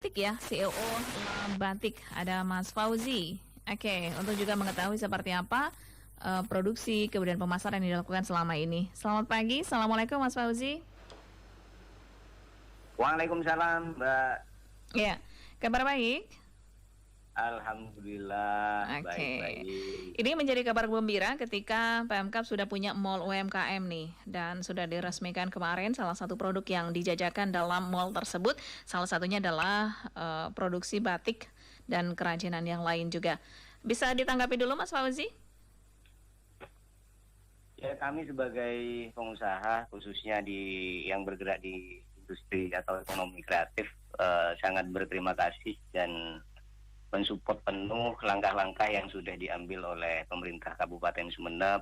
Batik ya, CEO Batik, ada Mas Fauzi. Oke, untuk juga mengetahui seperti apa produksi kemudian pemasaran yang dilakukan selama ini. Selamat pagi, Assalamualaikum Mas Fauzi. Waalaikumsalam, Mbak. Ya, kabar baik? Alhamdulillah, Oke, baik-baik. ini menjadi kabar gembira ketika Pemkab sudah punya mall UMKM nih, dan sudah diresmikan kemarin salah satu produk yang dijajakan dalam mall tersebut, salah satunya adalah produksi batik dan kerajinan yang lain juga. Bisa ditanggapi dulu Mas Fauzi? Ya, kami sebagai pengusaha, khususnya yang bergerak di industri atau ekonomi kreatif, sangat berterima kasih dan mensupport penuh langkah-langkah yang sudah diambil oleh pemerintah Kabupaten Sumeneb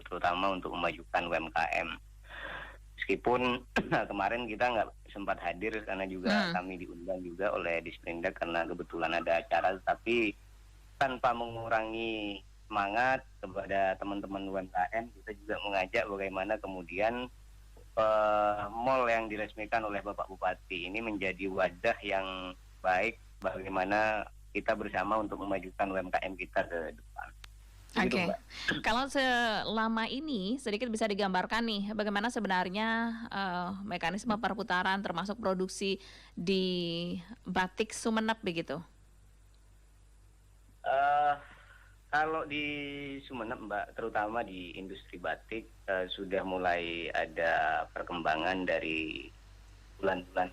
terutama untuk memajukan UMKM. Meskipun kemarin kita nggak sempat hadir karena juga kami diundang juga oleh Disperindak karena kebetulan ada acara, tapi tanpa mengurangi semangat kepada teman-teman UMKM, kita juga mengajak bagaimana kemudian mall yang diresmikan oleh Bapak Bupati ini menjadi wadah yang baik bagaimana kita bersama untuk memajukan UMKM kita ke depan. Oke, kalau selama ini sedikit bisa digambarkan nih bagaimana sebenarnya mekanisme perputaran termasuk produksi di batik Sumeneb begitu? Kalau di Sumeneb, Mbak, terutama di industri batik sudah mulai ada perkembangan dari bulan-bulan,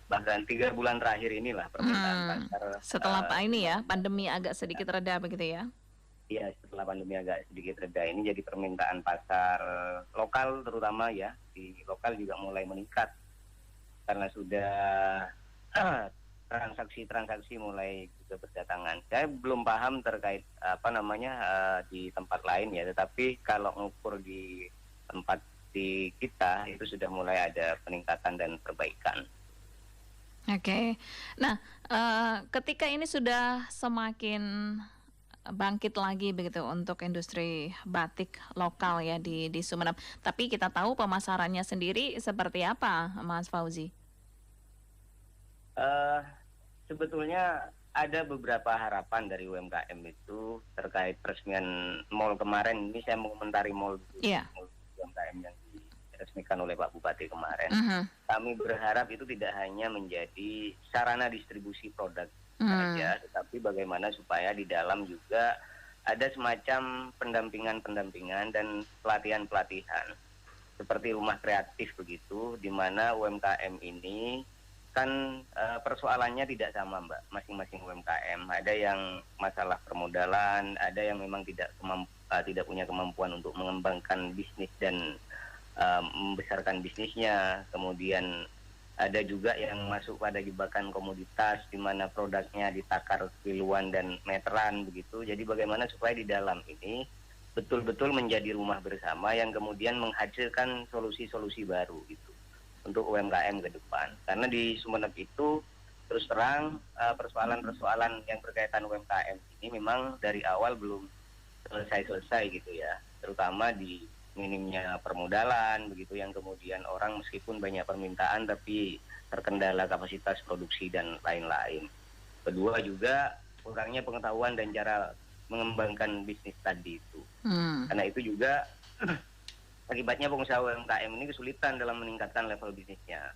bahkan 3 bulan terakhir inilah permintaan pasar. Setelah ini ya, pandemi agak sedikit reda begitu ya? Iya, setelah pandemi agak sedikit reda ini jadi permintaan pasar lokal terutama ya, di lokal juga mulai meningkat karena sudah transaksi-transaksi mulai juga berdatangan. Saya belum paham terkait di tempat lain ya, tetapi kalau ngukur di tempat di kita itu sudah mulai ada peningkatan dan perbaikan. Oke, nah ketika ini sudah semakin bangkit lagi begitu untuk industri batik lokal ya di Sumeneb. Tapi kita tahu pemasarannya sendiri seperti apa, Mas Fauzi? Sebetulnya ada beberapa harapan dari UMKM itu terkait peresmian mall kemarin. Ini saya mengomentari mall UMKM yang diresmikan oleh Pak Bupati kemarin. Kami berharap itu tidak hanya menjadi sarana distribusi produk saja, tetapi bagaimana supaya di dalam juga ada semacam pendampingan dan pelatihan-pelatihan seperti rumah kreatif begitu, di mana UMKM ini kan persoalannya tidak sama, Mbak, masing-masing UMKM. Ada yang masalah permodalan, ada yang memang tidak punya kemampuan untuk mengembangkan bisnis dan membesarkan bisnisnya. Kemudian ada juga yang masuk pada jebakan komoditas di mana produknya ditakar kiloan dan meteran begitu. Jadi bagaimana supaya di dalam ini betul-betul menjadi rumah bersama yang kemudian menghasilkan solusi-solusi baru gitu untuk UMKM ke depan. Karena di Sumeneb itu terus terang persoalan-persoalan yang berkaitan UMKM ini memang dari awal belum selesai-selesai gitu ya, terutama di minimnya permodalan begitu, yang kemudian orang meskipun banyak permintaan tapi terkendala kapasitas produksi dan lain-lain. Kedua juga kurangnya pengetahuan dan cara mengembangkan bisnis tadi itu. Karena itu juga akibatnya pengusaha UMKM ini kesulitan dalam meningkatkan level bisnisnya,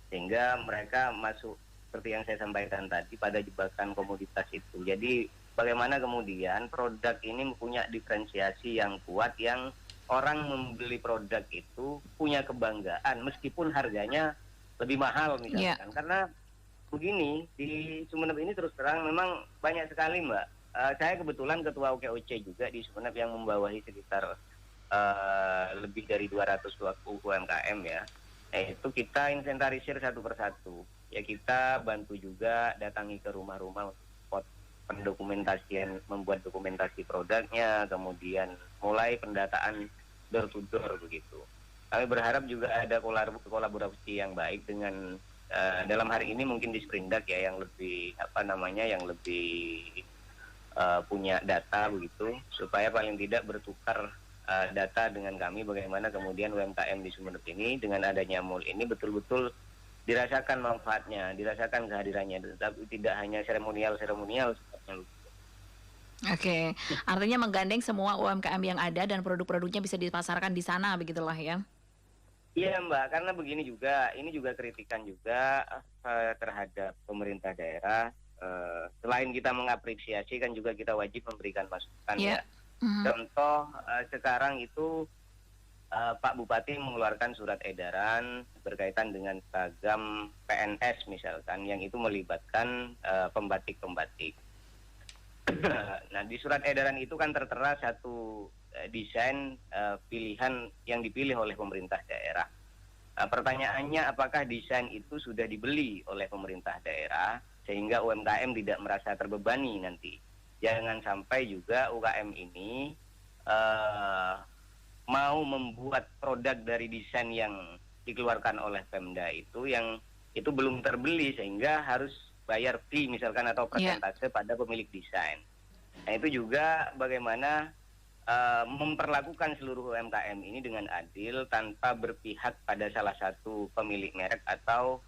sehingga mereka masuk seperti yang saya sampaikan tadi pada jebakan komoditas itu. Jadi bagaimana kemudian produk ini punya diferensiasi yang kuat, yang orang membeli produk itu punya kebanggaan meskipun harganya lebih mahal misalkan. Karena begini, di Sumeneb ini terus terang memang banyak sekali, Mbak. Saya kebetulan ketua OKOC juga di Sumeneb yang membawahi sekitar lebih dari 200 UMKM ya. Itu kita inventarisir satu persatu. Ya, kita bantu juga datangi ke rumah-rumah untuk pendokumentasian, membuat dokumentasi produknya, kemudian mulai pendataan door to door begitu. Kami berharap juga ada kolaborasi yang baik dengan dalam hari ini mungkin Disperindak ya, yang lebih yang lebih punya data begitu, supaya paling tidak bertukar data dengan kami bagaimana kemudian UMKM di Sumeneb ini dengan adanya mall ini betul-betul dirasakan manfaatnya, dirasakan kehadirannya, tetapi tidak hanya seremonial sifatnya. Oke, artinya menggandeng semua UMKM yang ada dan produk-produknya bisa dipasarkan di sana, begitulah ya? Iya Mbak, karena begini juga, ini juga kritikan juga terhadap pemerintah daerah. Selain kita mengapresiasi, kan juga kita wajib memberikan masukan ya. Contoh sekarang itu Pak Bupati mengeluarkan surat edaran berkaitan dengan seragam PNS misalkan, yang itu melibatkan pembatik-pembatik. Nah, di surat edaran itu kan tertera satu desain pilihan yang dipilih oleh pemerintah daerah. Pertanyaannya, apakah desain itu sudah dibeli oleh pemerintah daerah sehingga UMKM tidak merasa terbebani nanti? Jangan sampai juga UKM ini mau membuat produk dari desain yang dikeluarkan oleh Pemda itu yang itu belum terbeli sehingga harus bayar fee misalkan atau persentase pada pemilik desain. Nah, itu juga bagaimana memperlakukan seluruh UMKM ini dengan adil tanpa berpihak pada salah satu pemilik merek atau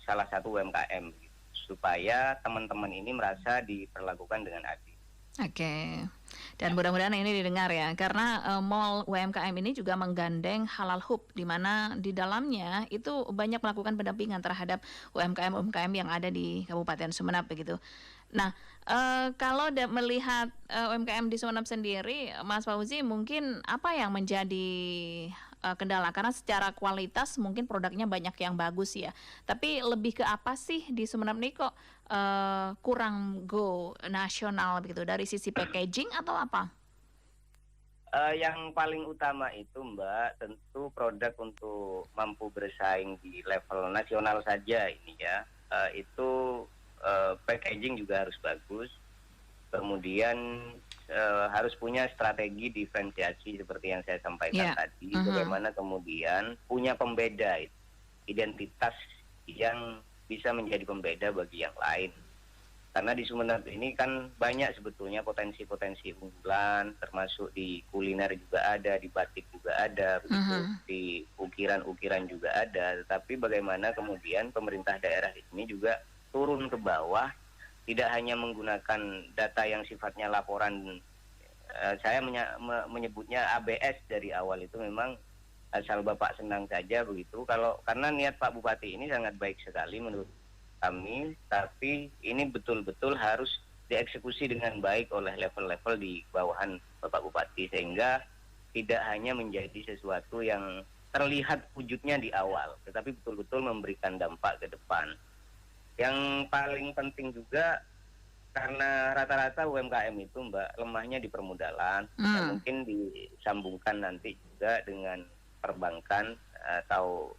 salah satu UMKM gitu, supaya teman-teman ini merasa diperlakukan dengan adil. Oke, dan mudah-mudahan ini didengar ya, karena mall UMKM ini juga menggandeng Halal Hub, di mana di dalamnya itu banyak melakukan pendampingan terhadap UMKM-UMKM yang ada di Kabupaten Sumeneb begitu. Nah, kalau melihat UMKM di Sumeneb sendiri, Mas Fauzi, mungkin apa yang menjadi kendala? Karena secara kualitas mungkin produknya banyak yang bagus ya, tapi lebih ke apa sih di Sumeneb nih kok kurang go nasional begitu, dari sisi packaging atau apa? Yang paling utama itu Mbak, tentu produk untuk mampu bersaing di level nasional saja ini ya, itu packaging juga harus bagus, kemudian harus punya strategi diferensiasi seperti yang saya sampaikan tadi, bagaimana kemudian punya pembeda, identitas yang bisa menjadi pembeda bagi yang lain. Karena di Sumeneb ini kan banyak sebetulnya potensi-potensi unggulan, termasuk di kuliner juga ada, di batik juga ada, begitu, di ukiran-ukiran juga ada. Tetapi bagaimana kemudian pemerintah daerah ini juga turun ke bawah, tidak hanya menggunakan data yang sifatnya laporan, saya menyebutnya ABS dari awal itu memang asal Bapak senang saja begitu. Karena niat Pak Bupati ini sangat baik sekali menurut kami, tapi ini betul-betul harus dieksekusi dengan baik oleh level-level di bawahan Bapak Bupati, sehingga tidak hanya menjadi sesuatu yang terlihat wujudnya di awal, tetapi betul-betul memberikan dampak ke depan. Yang paling penting juga, karena rata-rata UMKM itu Mbak lemahnya di permodalan, ya mungkin disambungkan nanti juga dengan perbankan, atau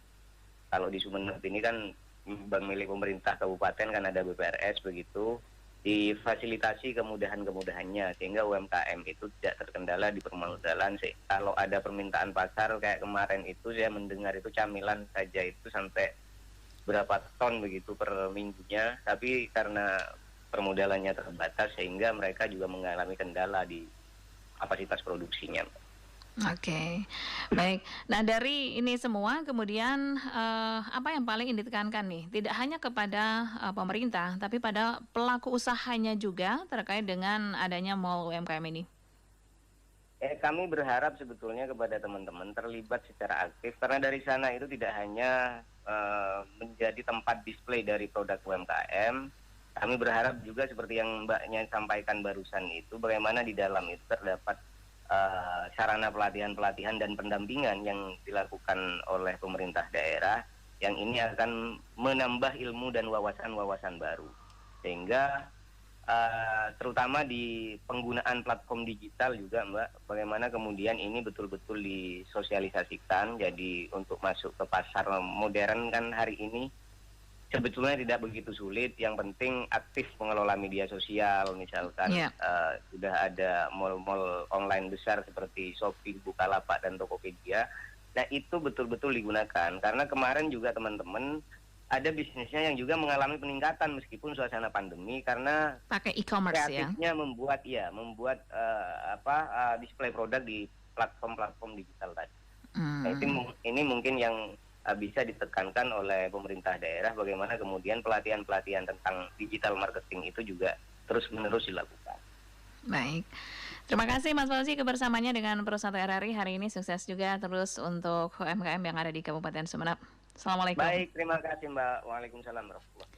kalau di Sumeneb ini kan bank milik pemerintah kabupaten kan ada BPRS begitu, difasilitasi kemudahan-kemudahannya sehingga UMKM itu tidak terkendala di permodalan. Kalau ada permintaan pasar kayak kemarin itu saya mendengar itu camilan saja itu sampai berapa ton begitu per minggunya, tapi karena permodalannya terbatas sehingga mereka juga mengalami kendala di kapasitas produksinya. Oke, baik. Nah, dari ini semua kemudian apa yang paling ingin ditekankan nih? Tidak hanya kepada pemerintah, tapi pada pelaku usahanya juga terkait dengan adanya mall UMKM ini. Kami berharap sebetulnya kepada teman-teman terlibat secara aktif, karena dari sana itu tidak hanya menjadi tempat display dari produk UMKM. Kami berharap juga seperti yang Mbaknya sampaikan barusan itu, bagaimana di dalam itu terdapat sarana pelatihan-pelatihan dan pendampingan yang dilakukan oleh pemerintah daerah, yang ini akan menambah ilmu dan wawasan-wawasan baru, sehingga terutama di penggunaan platform digital juga Mbak, bagaimana kemudian ini betul-betul disosialisasikan. Jadi untuk masuk ke pasar modern kan hari ini sebetulnya tidak begitu sulit, yang penting aktif mengelola media sosial misalkan. Sudah ada mall-mall online besar seperti Shopee, Bukalapak, dan Tokopedia. Nah itu betul-betul digunakan, karena kemarin juga teman-teman ada bisnisnya yang juga mengalami peningkatan meskipun suasana pandemi, karena pakai e-commerce kreatifnya membuat display produk di platform-platform digital tadi. Nah, ini mungkin yang bisa ditekankan oleh pemerintah daerah bagaimana kemudian pelatihan-pelatihan tentang digital marketing itu juga terus-menerus dilakukan. Baik. Terima kasih Mas Fauzi kebersamaannya dengan Pro 1 RRI hari ini. Sukses juga terus untuk UMKM yang ada di Kabupaten Sumeneb. Assalamualaikum. Baik, terima kasih Mbak. Waalaikumsalam warahmatullahi wabarakatuh.